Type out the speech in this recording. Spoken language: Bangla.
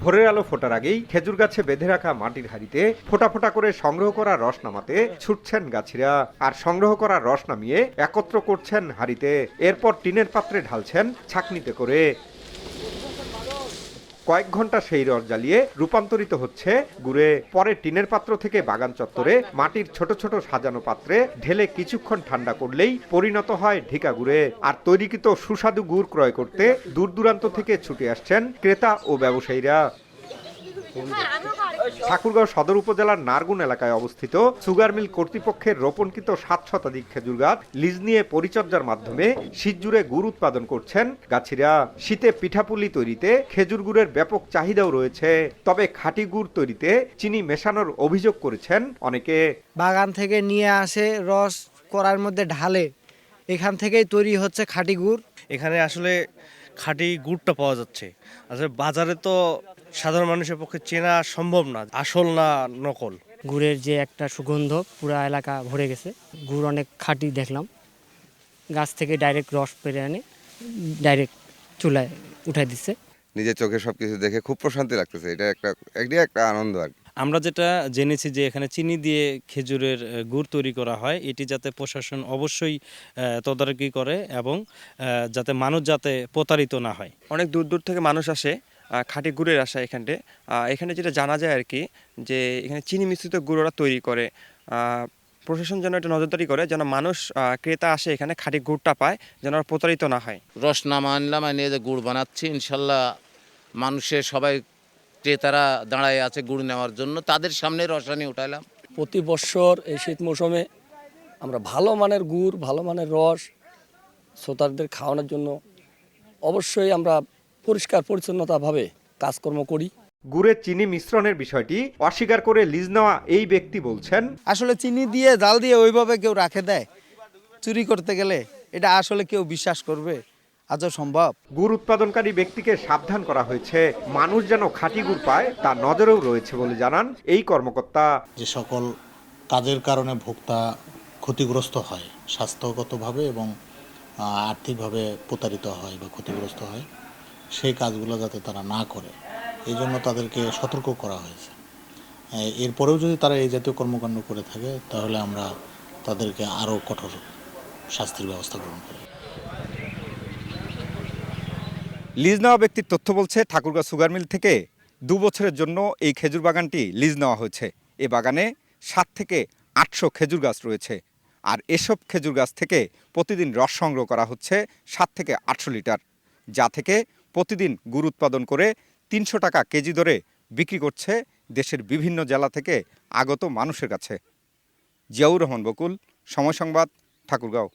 ভোরের আলো ফোটার আগেই খেজুর গাছে বেঁধে রাখা মাটির হাঁড়িতে ফোঁটা ফোঁটা করে সংগ্রহ করা রস নামাতে ছুটছেন গাছিরা। আর সংগ্রহ করা রস নামিয়ে একত্র করছেন হাঁড়িতে, এরপর টিনের পাত্রে ঢালছেন ছাঁকনিতে করে। কয়েক ঘন্টা সেই রস জ্বালিয়ে রূপান্তরিত হচ্ছে গুড়ে। পরে টিনের পাত্র থেকে বাগান চত্বরে মাটির ছোট ছোট সাজানো পাত্রে ঢেলে কিছুক্ষণ ঠান্ডা করলেই পরিণত হয় ঢিকা গুড়ে। আর তৈরিকৃত সুস্বাদু গুড় ক্রয় করতে দূর দূরান্ত থেকে ছুটে আসছেন ক্রেতা ও ব্যবসায়ীরা। ঠাকুরগাঁও সদর উপজেলার নারগুন এলাকায় অবস্থিত সুগার মিল কর্তৃপক্ষের রোপণকৃত ৭ শতাধিক খেজুর গাছ লিজ নিয়ে পরিচর্যার মাধ্যমে শীত জুড়ে গুড় উৎপাদন করছেন গাছিরা। শীতে পিঠাপুলি তৈরিতে খেজুর গুড়ের ব্যাপক চাহিদাও রয়েছে। তবে খাঁটি গুড় তৈরিতে চিনি মেশানোর অভিযোগ করেছেন অনেকে। বাগান থেকে নিয়ে আসে রস করার মধ্যে ঢালে, এখান থেকেই তৈরি হচ্ছে খাঁটি গুড়। এখানে আসলে খাঁটি গুড়টা পাওয়া যাচ্ছে। আসলে বাজারে তো সাধারণ মানুষের পক্ষে চেনা সম্ভব না, আসল না নকল। গুড়ের যে একটা সুগন্ধ পুরা এলাকা ভরে গেছে। গুড় অনেক খাঁটি দেখলাম, গাছ থেকে ডাইরেক্ট রস পেরে আনে ডাইরেক্ট চুলায় উঠাই দিচ্ছে। নিজের চোখে সবকিছু দেখে খুব প্রশান্তি লাগতেছে। এটা একটা আনন্দ আর কি। আমরা যেটা জেনেছি যে এখানে চিনি দিয়ে খেজুরের গুড় তৈরি করা হয়, এটি যাতে প্রশাসন অবশ্যই তদারকি করে এবং যাতে মানুষ যাতে প্রতারিত না হয়। অনেক দূর দূর থেকে মানুষ আসে খাঁটি গুড়ের আশা এখানে যেটা জানা যায় আর কি, যে এখানে চিনি মিশ্রিত গুড় ওরা তৈরি করে। প্রশাসন যেন এটা নজরদারি করে, যেন মানুষ ক্রেতা আসে এখানে খাঁটি গুড়টা পায়, যেন ওরা প্রতারিত না হয়। রস নামা আনলাম, এনে যে গুড় বানাচ্ছি, ইনশাল্লাহ মানুষের সবাই ক্রেতারা দাঁড়ায় আছে গুড় নেওয়ার জন্য, তাদের সামনে রসানি উঠাইলাম। প্রতি বছর এই শীত মৌসুমে আমরা ভালো মানের গুড়, ভালো মানের রস শ্রোতাদের খাওয়ানোর জন্য অবশ্যই আমরা পরিষ্কার পরিচ্ছন্নতাভাবে কাজকর্ম করি। গুড়ে চিনি মিশ্রণের বিষয়টি অস্বীকার করে লিজ নেওয়া এই ব্যক্তি বলছেন, আসলে চিনি দিয়ে জাল দিয়ে ওইভাবে কেউ রাখে দেয় চুরি করতে গেলে, এটা আসলে কেউ বিশ্বাস করবে? আজও সম্ভব? গুড় উৎপাদনকারী ব্যক্তিকে সাবধান করা হয়েছে, মানুষ যেন খাঁটি গুড় পায় তা নজরেও রয়েছে বলে জানান এই কর্মকর্তা। যে সকল কাজের কারণে ভোক্তা ক্ষতিগ্রস্ত হয় স্বাস্থ্যগতভাবে এবং আর্থিকভাবে প্রতারিত হয় বা ক্ষতিগ্রস্ত হয়, সেই কাজগুলো যাতে তারা না করে এই জন্য তাদেরকে সতর্ক করা হয়েছে। এরপরেও যদি তারা এই জাতীয় কর্মকাণ্ড করে থাকে তাহলে আমরা তাদেরকে আরও কঠোর শাস্তির ব্যবস্থা গ্রহণ করি। লিজ নেওয়া ব্যক্তির তথ্য বলছে ঠাকুরগাঁও সুগার মিল থেকে 2 বছরের জন্য এই খেজুর বাগানটি লিজ নেওয়া হয়েছে। এ বাগানে 7 থেকে 800 খেজুর গাছ রয়েছে। আর এসব খেজুর গাছ থেকে প্রতিদিন রস সংগ্রহ করা হচ্ছে 7 থেকে 800 লিটার, যা থেকে প্রতিদিন গুড় উৎপাদন করে 300 টাকা কেজি দরে বিক্রি করছে দেশের বিভিন্ন জেলা থেকে আগত মানুষের কাছে। জিয়াউর রহমান বকুল, সময় সংবাদ, ঠাকুরগাঁও।